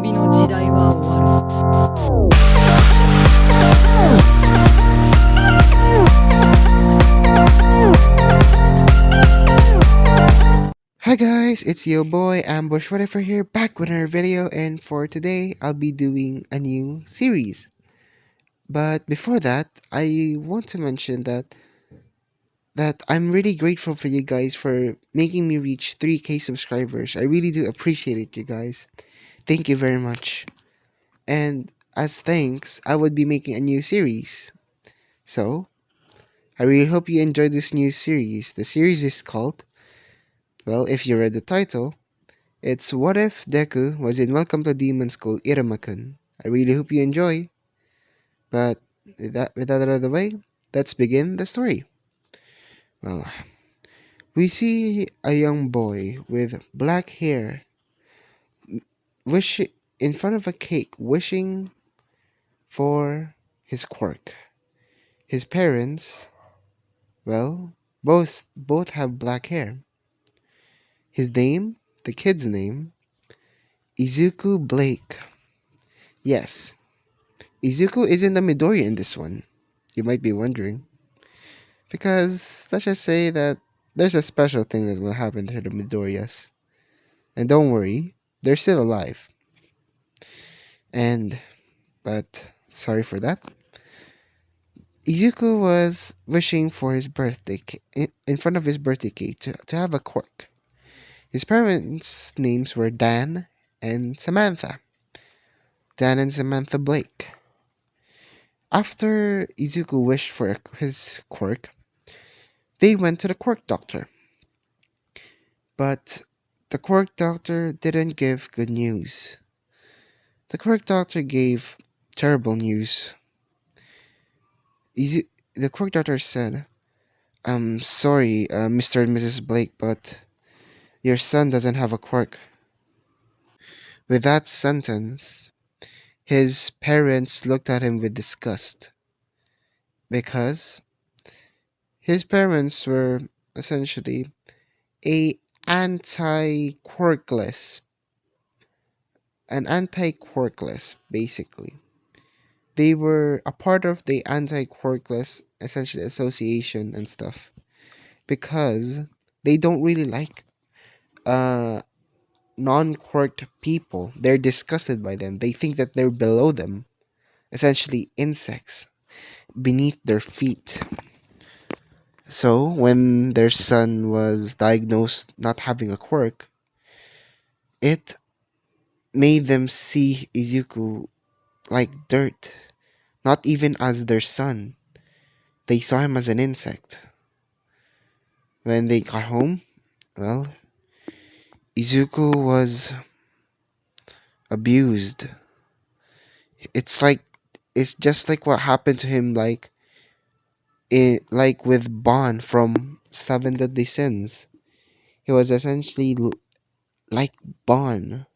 びの時代は終わる。Hi guys, it's your boy Ambush Whatever here, back with another video, and for today I'll be doing a new series. But before that, I want to mention that I'm really grateful for you guys for making me reach 3K subscribers. I really do appreciate it, you guys. Thank you very much. And as thanks, I would be making a new series. So, I really hope you enjoy this new series. The series is called, well, if you read the title, it's What If Deku Was in Welcome to Demon School Iruma-kun. I really hope you enjoy. But with that out of the way, let's begin the story. Well, we see a young boy with black hair wish in front of a cake wishing for his quirk. His parents, well, both have black hair. His name, the kid's name, Izuku Blake. Yes, Izuku isn't a Midoriya in this one. You might be wondering. Because let's just say that there's a special thing that will happen to the Midoriyas. And don't worry, they're still alive. And, but, sorry for that. Izuku was wishing for his birthday in front of his birthday cake to have a quirk. His parents' names were Dan and Samantha. Dan and Samantha Blake. After Izuku wished for his quirk, they went to the quirk doctor. But the quirk doctor didn't give good news. The quirk doctor gave terrible news. The quirk doctor said, "I'm sorry, Mr. and Mrs. Blake, but your son doesn't have a quirk." With that sentence, his parents looked at him with disgust because his parents were essentially a anti-quirkless, an anti-quirkless, basically. They were a part of the anti-quirkless, essentially, association and stuff because they don't really like uh non-quirked people. They're disgusted by them. They think that they're below them, essentially insects beneath their feet. So when their son was diagnosed not having a quirk, it made them see Izuku like dirt, not even as their son. They saw him as an insect. When they got home, well, Izuku was abused. It's like it's just like what happened to him like with Bon from Seven Deadly Sins. He was essentially like Bon,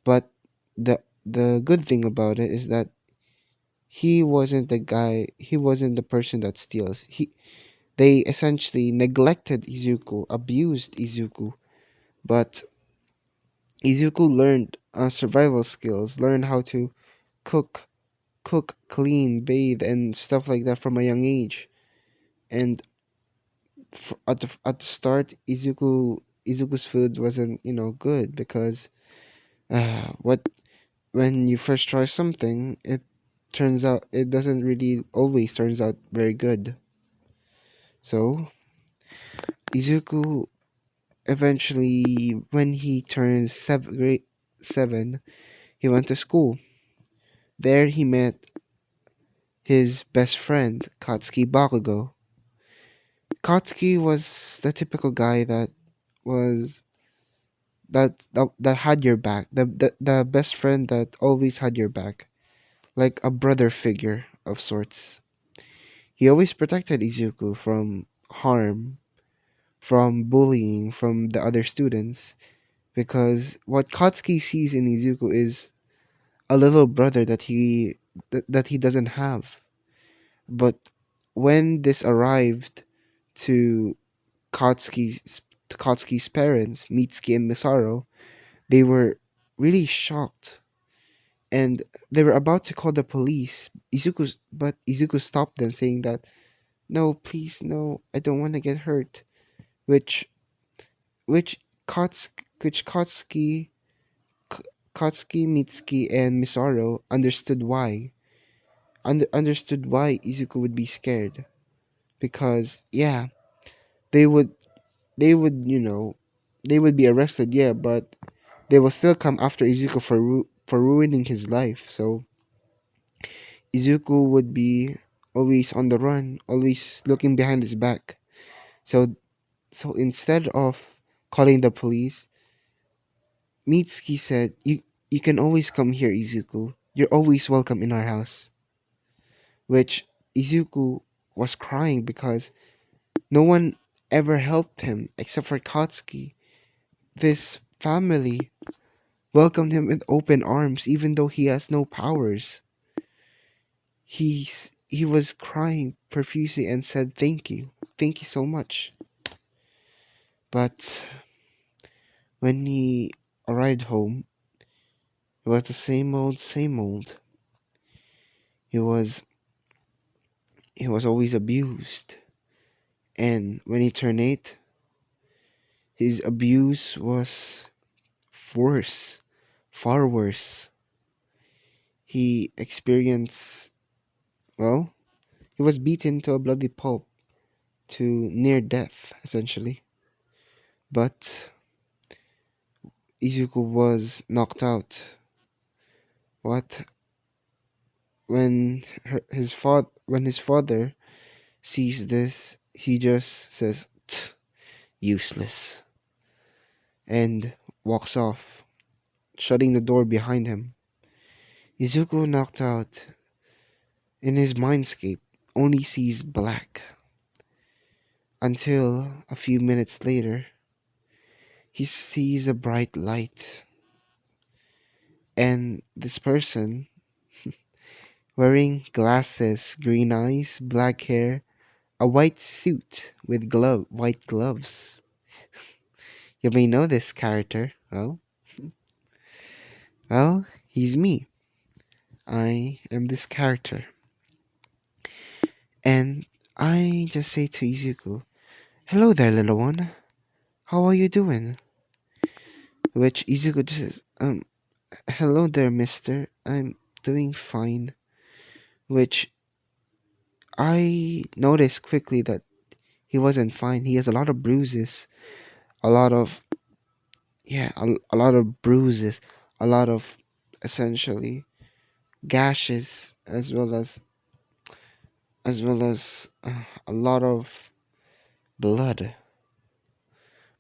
but the good thing about it is that he wasn't the person that steals. They essentially neglected Izuku, abused Izuku, but Izuku learned survival skills, learned how to cook, clean, bathe, and stuff like that from a young age. And at the start, Izuku's food wasn't good because what when you first try something, it turns out it doesn't really always turns out very good. So Izuku eventually, when he turned grade 7, he went to school. There he met his best friend, Katsuki Bakugo. Katsuki was the typical guy was that had your back, the best friend that always had your back, like a brother figure of sorts. He always protected Izuku from harm, from bullying from the other students, because what Katsuki sees in Izuku is a little brother that he doesn't have. But when this arrived to Katsuki's to Katsuki's parents, Mitsuki and Misaro, they were really shocked, and they were about to call the police. Izuku stopped them, saying that, "No, please, no, I don't want to get hurt." Which which Katsuki, Mitsuki, and Misaro understood why. Understood why Izuku would be scared, because yeah, they would they would they would be arrested, yeah, but they will still come after Izuku for for ruining his life. So Izuku would be always on the run, always looking behind his back. So instead of calling the police, Mitsuki said, You can always come here, Izuku. You're always welcome in our house." Which Izuku was crying because no one ever helped him except for Katsuki. This family welcomed him with open arms even though he has no powers. He was crying profusely and said, "Thank you. Thank you so much." But when he arrived home, it was the same old, same old. He was he was always abused. And when he turned 8, his abuse was worse, far worse. He experienced, well, he was beaten to a bloody pulp, to near death, essentially. But Izuku was knocked out. What? When his father sees this, he just says, "Tch, useless," and walks off, shutting the door behind him. Izuku, knocked out, in his mindscape, only sees black, until a few minutes later he sees a bright light, and this person, wearing glasses, green eyes, black hair, a white suit with white gloves. You may know this character. Well, he's me. I am this character. And I just say to Izuku, "Hello there, little one. How are you doing?" Which Izuku just says, "Hello there, mister. I'm doing fine." Which I noticed quickly that he wasn't fine. He has a lot of bruises, a lot of, yeah, a lot of bruises, a lot of, essentially, gashes, as well as a lot of blood.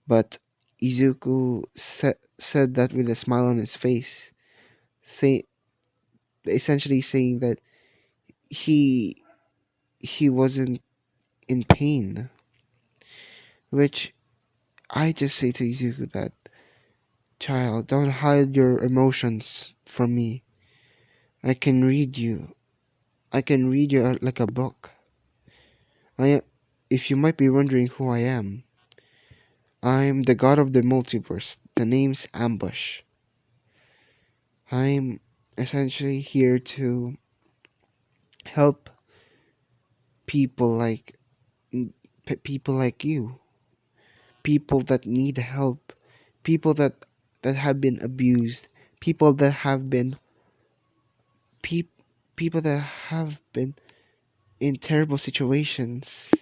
But Izuku said that with a smile on his face, say, essentially saying that he he wasn't in pain. Which I just say to Izuku that, "Child, don't hide your emotions from me. I can read you. I can read you like a book. I am, if you might be wondering who I am, I'm the god of the multiverse. The name's Ambush. I'm essentially here to help people like people like you, people that need help, people that have been abused, people that have been peop, people that have been in terrible situations."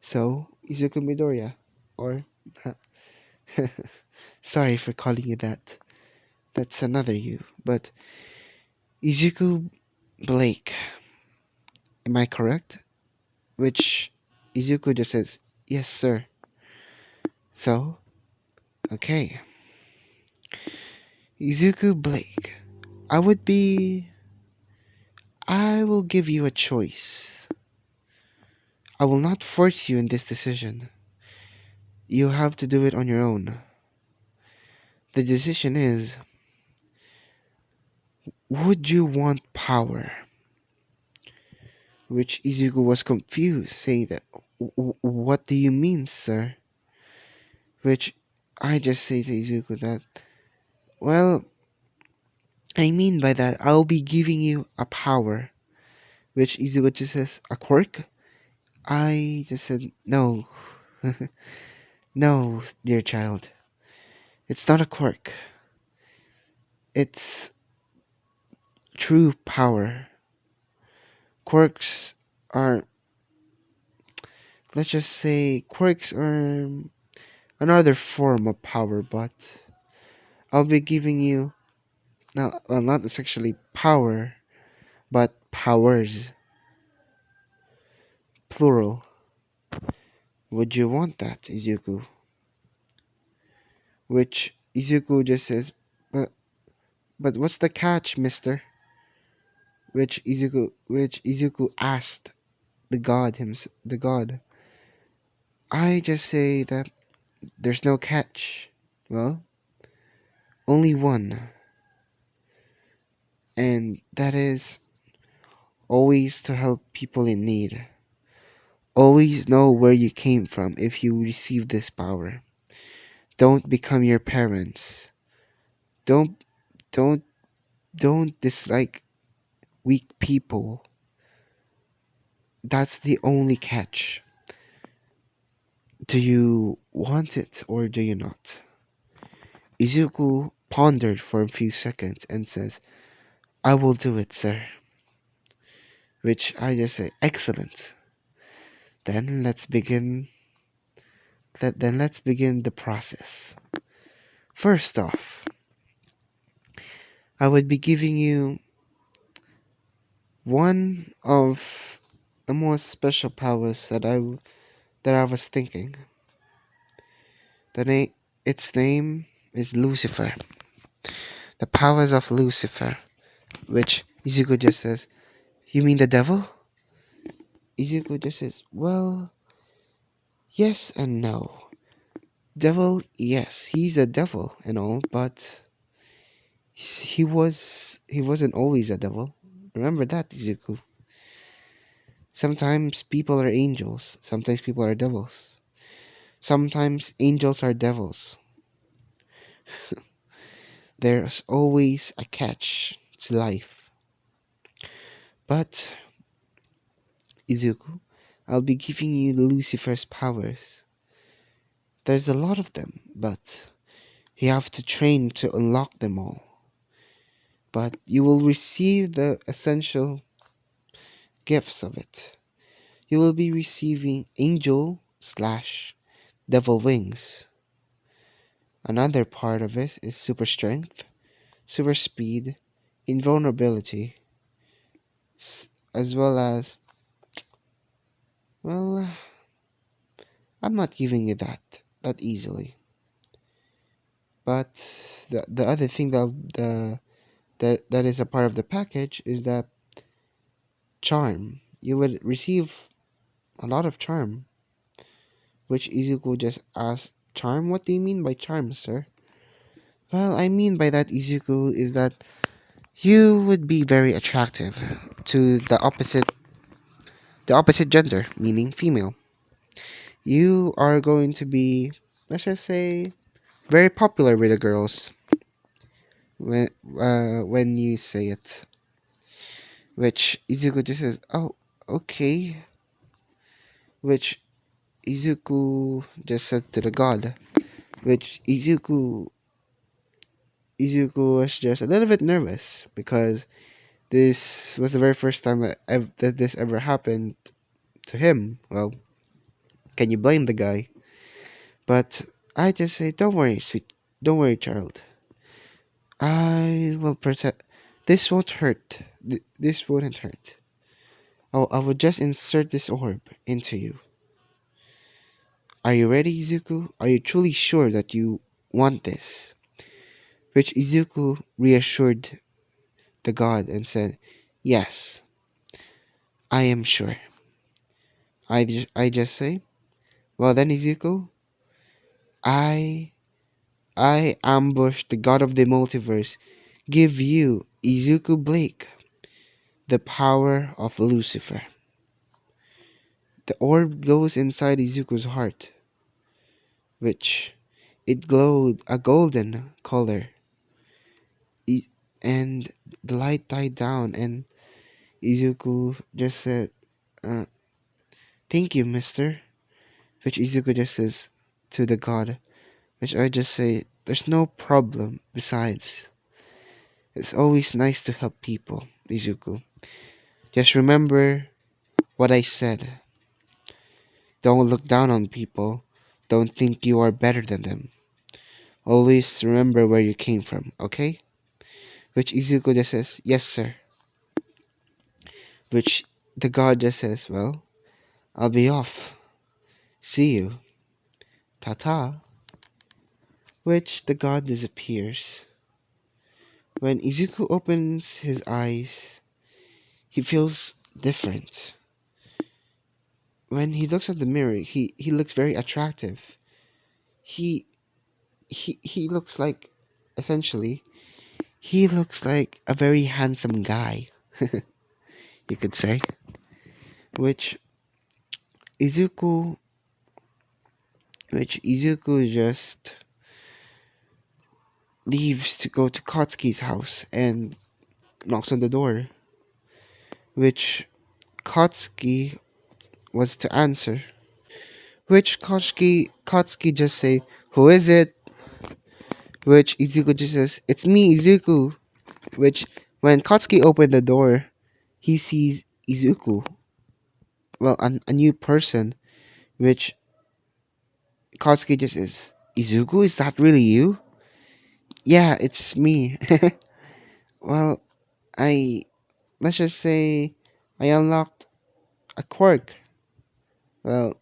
So, Izuku Midoriya, or sorry for calling you that. That's another you. But Izuku Blake, am I correct? Which Izuku just says, "Yes, sir." So, okay. Izuku Blake, I would be. I will give you a choice. I will not force you in this decision. You have to do it on your own. The decision is, would you want power? Which Izuku was confused, saying that, What do you mean, sir?" Which I just say to Izuku that, well, I mean by that, I'll be giving you a power, which Izuku just says, a quirk? I just said, no, no, dear child. It's not a quirk. It's true power. Quirks are, let's just say, quirks are another form of power, but I'll be giving you, not essentially power, but powers, plural. Would you want that, Izuku? Which Izuku just says, but what's the catch, mister? Which Izuku asked the god himself, the god. I just say that there's no catch. Well, only one, and that is always to help people in need. Always know where you came from if you receive this power. Don't become your parents. Don't don't don't dislike weak people. That's the only catch. Do you want it or do you not? Izuku pondered for a few seconds and says, I will do it, sir. Which I just say, excellent. Then let's begin. Then let's begin the process. First off, I would be giving you one of the most special powers that I was thinking. The name, its name is Lucifer. The powers of Lucifer, which Izuku just says, you mean the devil? Izuku just says, well, yes and no. Devil, yes, he's a devil and all, but he wasn't always a devil. Remember that, Izuku. Sometimes people are angels, sometimes people are devils. Sometimes angels are devils. There's always a catch to life. But, Izuku, I'll be giving you Lucifer's powers. There's a lot of them, but you have to train to unlock them all. But you will receive the essential gifts of it. You will be receiving angel slash devil wings. Another part of this is super strength, super speed, invulnerability, as well as, well, I'm not giving you that easily. But the other thing that is a part of the package is that charm. You would receive a lot of charm, which Izuku just asked, charm? What do you mean by charm, sir? Well, I mean by that, Izuku, is that you would be very attractive to the opposite gender, meaning female. You are going to be, let's just say, very popular with the girls when you say it. Which Izuku just says, "Oh, okay." Which Izuku just said to the god. Which Izuku was just a little bit nervous because this was the very first time that this ever happened to him. Well, can you blame the guy? But I just say, don't worry, don't worry, child. I will protect. This won't hurt. This wouldn't hurt. I will just insert this orb into you. Are you ready, Izuku? Are you truly sure that you want this? Which Izuku reassured the god and said, yes, I am sure. I just say, well then, Izuku, I I ambush the god of the multiverse. Give you, Izuku Blake, the power of Lucifer. The orb goes inside Izuku's heart, which it glowed a golden color. and the light died down, and Izuku just said, uh, "Thank you, mister." Which Izuku just says to the god, which I just say, "There's no problem. Besides, it's always nice to help people, Izuku. Just remember what I said. Don't look down on people. Don't think you are better than them. Always remember where you came from, okay?" Which Izuku just says, "Yes, sir." Which the god just says, "Well, I'll be off. See you. Ta-ta." Which the god disappears. When Izuku opens his eyes, he feels different. When he looks at the mirror, he looks very attractive. He he looks like, essentially, he looks like a very handsome guy, you could say. Which Izuku which Izuku just leaves to go to Katsuki's house and knocks on the door, which Katsuki was to answer. Which Katsuki just say, "Who is it?" Which Izuku just says, "It's me, Izuku." Which when Katsuki opened the door, he sees Izuku, well, a new person. Which Katsuki just says, "Izuku, is that really you?" "Yeah, it's me." Well, I let's just say I unlocked a quirk. Well,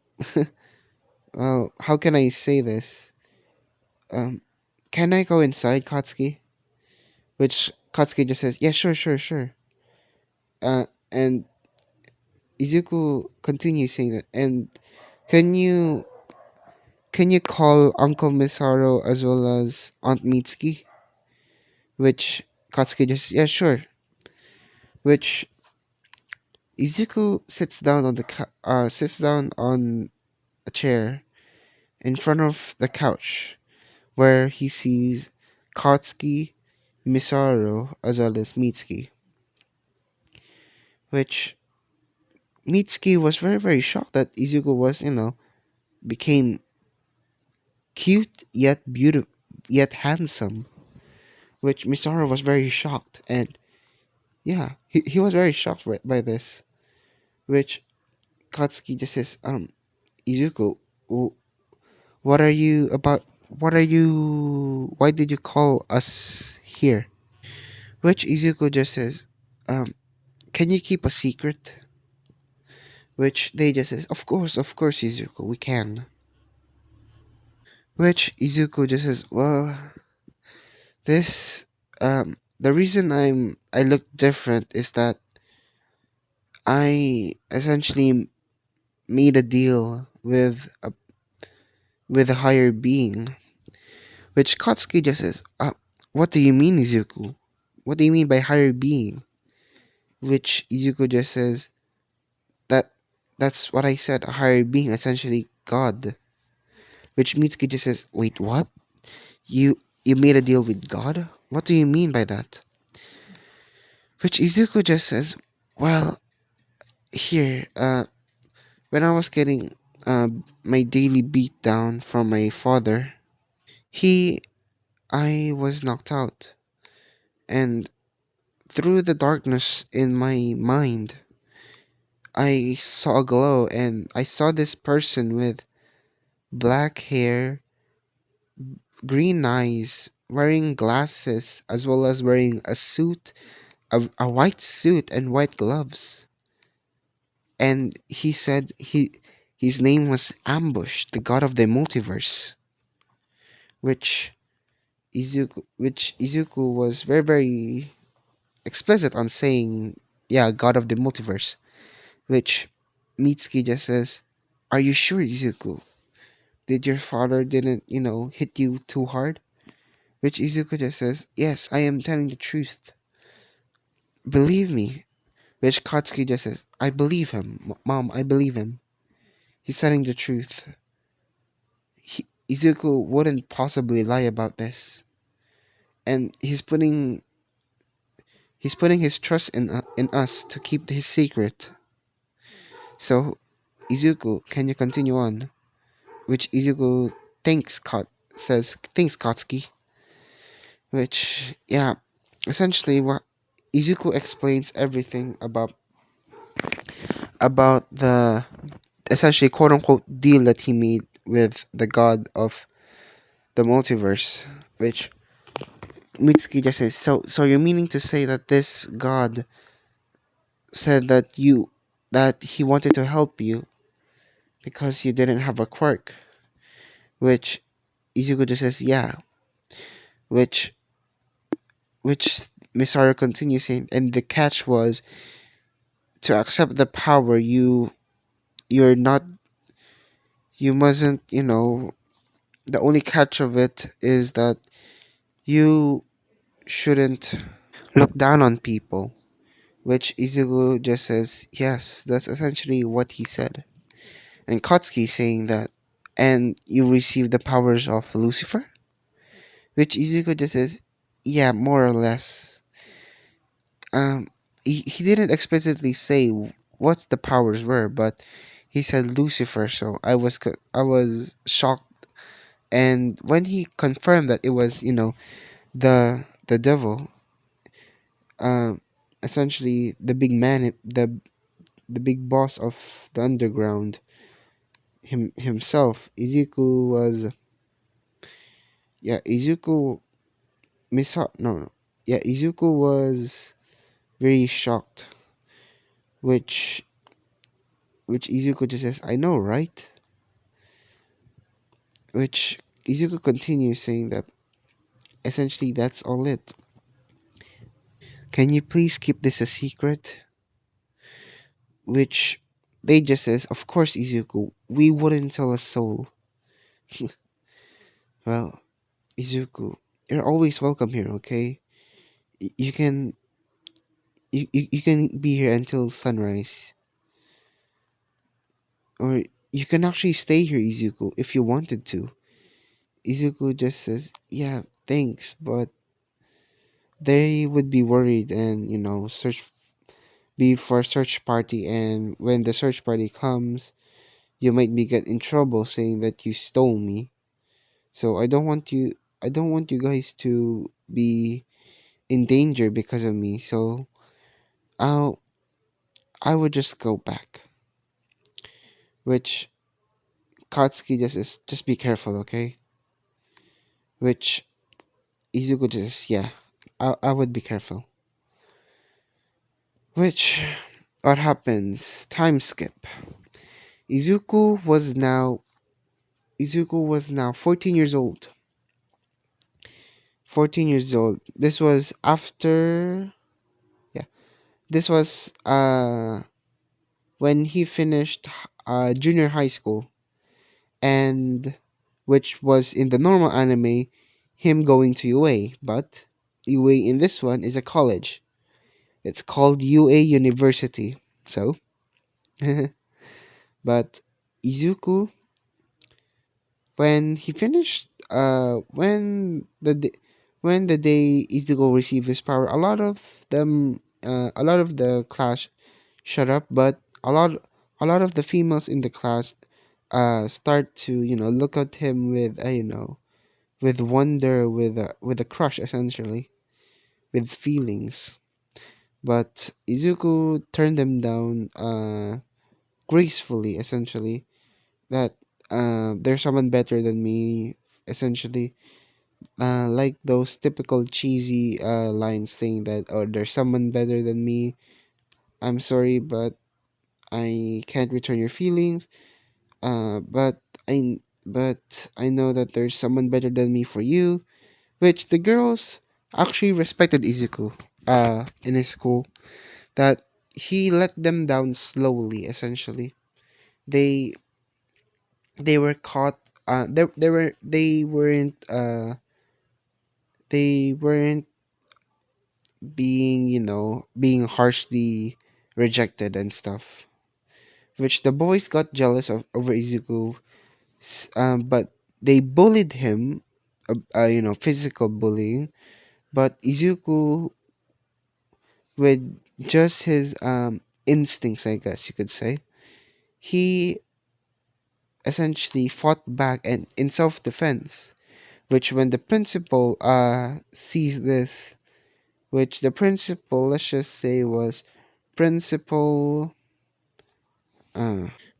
well, how can I say this? Um, can I go inside, Katsuki? Which Katsuki just says, "Yeah, sure, sure, sure." And Izuku continues saying that. And can you can you call Uncle Misaro as well as Aunt Mitsuki? Which Katsuki just, "Yeah, sure." Which Izuku sits down on a chair in front of the couch, where he sees Katsuki, Misaro, as well as Mitsuki. Which Mitsuki was very, very shocked that Izuku was, became cute yet beautiful yet handsome. Which Misaro was very shocked, and yeah, he was very shocked by this. Which Katsuki just says, "Izuku, w- what are you about? What are you? Why did you call us here?" Which Izuku just says, um, "Can you keep a secret?" Which they just says, of course, Izuku, we can." Which Izuku just says, "Well, this, the reason I look different is that I essentially made a deal with a higher being." Which Katsuki just says, "What do you mean, Izuku? What do you mean by higher being?" Which Izuku just says, "That that's what I said, a higher being, essentially God." Which Mitsuki just says, "Wait, what? You made a deal with God? What do you mean by that?" Which Izuku just says, "Well, here, when I was getting my daily beat down from my father, he I was knocked out, and through the darkness in my mind, I saw a glow, and I saw this person with black hair, green eyes, wearing glasses, as well as wearing a suit, a white suit and white gloves." And he said his name was Ambush, the god of the multiverse. Which Izuku was very, very explicit on saying, "Yeah, god of the multiverse." Which Mitsuki just says, "Are you sure, Izuku? Did your father didn't, hit you too hard?" Which Izuku just says, "Yes, I am telling the truth. Believe me." Which Katsuki just says, "I believe him, Mom, I believe him. He's telling the truth. Izuku wouldn't possibly lie about this." And he's putting He's putting his trust in us to keep his secret. So, Izuku, can you continue on? Which Izuku thinks thinks Katsuki. Which, yeah, essentially what Izuku explains everything about the essentially quote unquote deal that he made with the god of the multiverse, which Mitsuki just says, so you're meaning to say that this god said that he wanted to help you because you didn't have a quirk, which Izuku just says, yeah, which which Misaru continues saying, and the catch was to accept the power you're not you mustn't, the only catch of it is that you shouldn't look down on people, which Izuku just says, yes, that's essentially what he said. And Katsuki saying that, and you receive the powers of Lucifer, which Izuku just says, yeah, more or less. Um, he didn't explicitly say what the powers were, but he said Lucifer, so I was shocked. And when he confirmed that it was, the devil, um, essentially the big man, the big boss of the underground, himself, Izuku was, yeah, no, no, yeah, Izuku was very shocked, which Izuku just says, I know, right? Which Izuku continues saying that essentially that's all it. Can you please keep this a secret? Which they just says, of course, Izuku, we wouldn't tell a soul. Well, Izuku, you're always welcome here, okay? You can you can be here until sunrise. Or you can actually stay here, Izuku, if you wanted to. Izuku just says, yeah, thanks, but they would be worried and, be for a search party, and when the search party comes, you might be get in trouble saying that you stole me. So I don't want you guys to be in danger because of me. So I'll I would just go back. Which Katsuki just is, just be careful, okay? Which Izuku just, yeah, I would be careful. Which what happens? Time skip. Izuku was now Izuku was now 14 years old. 14 years old. This was after, yeah. This was when he finished junior high school, and which was in the normal anime him going to UA, but UA in this one is a college. It's called UA University. So, but Izuku, when he finished, when the day Izuku received his power, a lot of the class shut up, but a lot of the females in the class, start to, look at him with, with wonder, with a crush, essentially, with feelings. But Izuku turned them down, gracefully, essentially, that there's someone better than me, essentially, like those typical cheesy lines saying that, oh, there's someone better than me, I'm sorry, but I can't return your feelings, but I know that there's someone better than me for you, which the girls actually respected Izuku in his school, that he let them down slowly, essentially. They they were caught, they weren't being, being harshly rejected and stuff, which the boys got jealous of over Izuku, but they bullied him, physical bullying, but Izuku with just his instincts, I guess you could say. He essentially fought back and in self-defense, which when the principal sees this, which the principal, let's just say, was Principal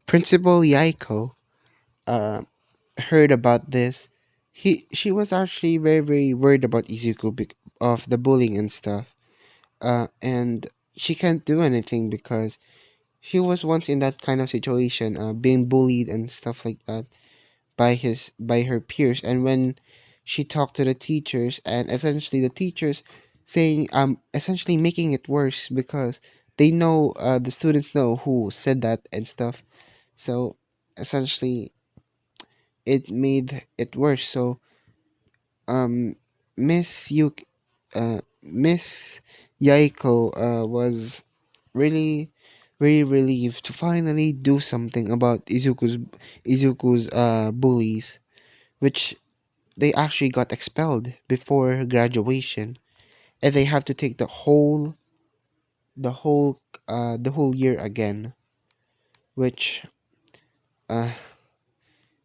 Principal Yaiko, uh, heard about this. She was actually very worried about Izuku of the bullying and stuff. And she can't do anything because she was once in that kind of situation, being bullied and stuff like that by her peers. And when she talked to the teachers, and essentially the teachers saying essentially making it worse because they know, the students know who said that and stuff. So essentially it made it worse. So um Miss Yuk Miss Yaiko was really very relieved to finally do something about Izuku's bullies, which they actually got expelled before graduation, and they have to take the whole the whole year again, which uh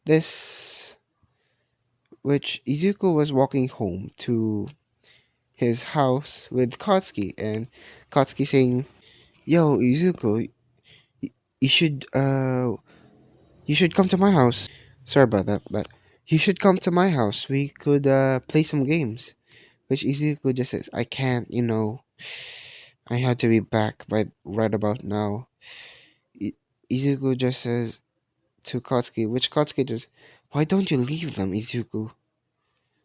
this which Izuku was walking home to his house with Katsuki, and Katsuki saying, "Yo, Izuku, y- you should you should come to my house. Sorry about that, but you should come to my house. We could play some games." Which Izuku just says, "I can't, I had to be back by right about now." I- Izuku just says to Katsuki, which Katsuki just, "Why don't you leave them, Izuku?"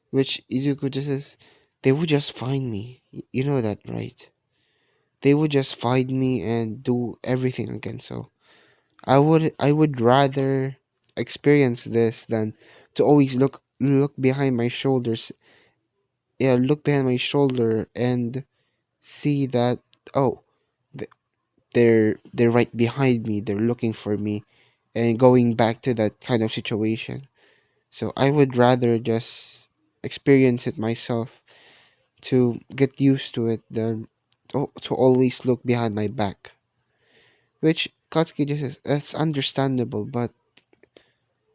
Which Izuku just says, "They would just find me. You know that, right? They would just find me and do everything again. So I would rather experience this than to always look behind my shoulders. Yeah, look behind my shoulder and see that, oh, th- they're right behind me. They're looking for me and going back to that kind of situation. So I would rather just experience it myself to get used to it than to always look behind my back." Which Katsuki just says, "That's understandable, but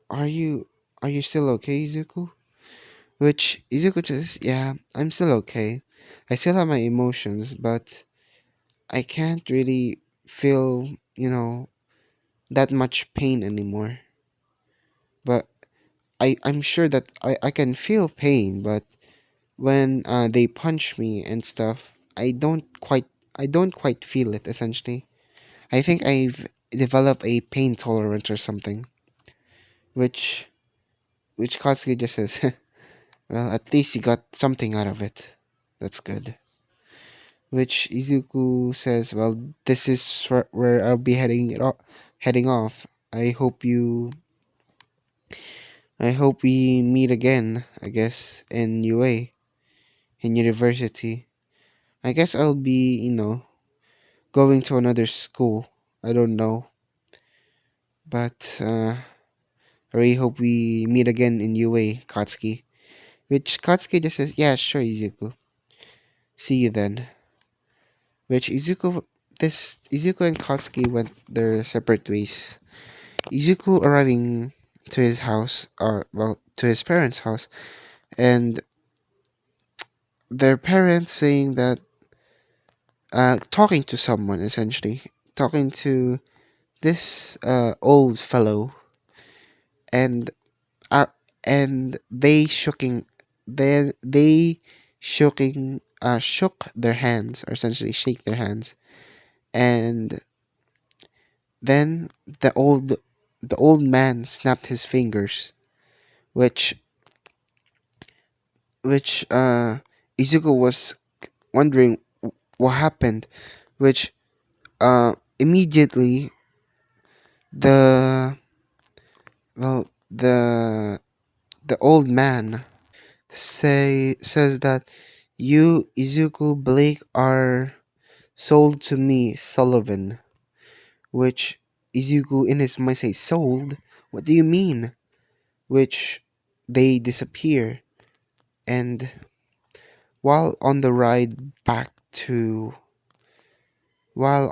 are you are you still okay, Izuku?" Which Izuku just says, "Yeah, I'm still okay. I still have my emotions, but I can't really feel, that much pain anymore. But I'm sure that I can feel pain, but when they punch me and stuff, I don't quite feel it essentially. I think I've developed a pain tolerance or something." Which which Katsuki just says, "Well, at least you got something out of it. That's good." Which Izuku says, "Well, this is where I'll be heading off. I hope you I hope we meet again, I guess, in UA, in university. I guess I'll be, going to another school. I don't know. But I really hope we meet again in UA, Katsuki." Which Katsuki just says, "Yeah, sure, Izuku. See you then." Which Izuku and Katsuki went their separate ways. Izuku arriving to his house, or well, to his parents' house, and their parents saying that, talking to someone essentially, talking to this old fellow, and uh, and they shook their hands, or essentially shake their hands, and then the old man snapped his fingers, which Izuku was wondering what happened, which immediately the well the old man says that, "You, Izuku Blake, are sold to me, Sullivan." Which Izuku in his mind says, "Sold? What do you mean?" Which they disappear, and while on the ride back to while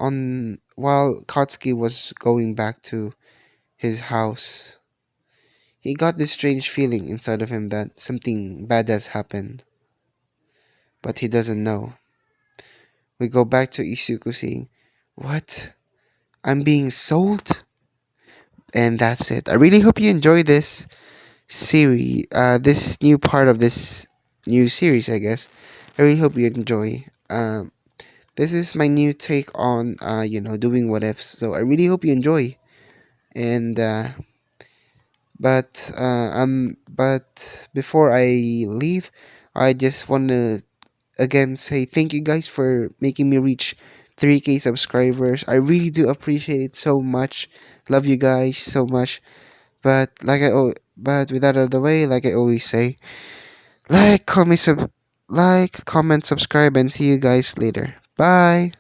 Katsuki was going back to his house, he got this strange feeling inside of him that something bad has happened, but he doesn't know. We go back to Isuku saying, "What? I'm being sold?" And that's it. I really hope you enjoy this series, this new part of this new series, I guess. I really hope you enjoy. This is my new take on, doing what ifs. So I really hope you enjoy. And but before I leave, I just want to again say thank you guys for making me reach 3K subscribers. I really do appreciate it so much. Love you guys so much. But with that out of the way, like I always say, like, comment, subscribe, and see you guys later. Bye.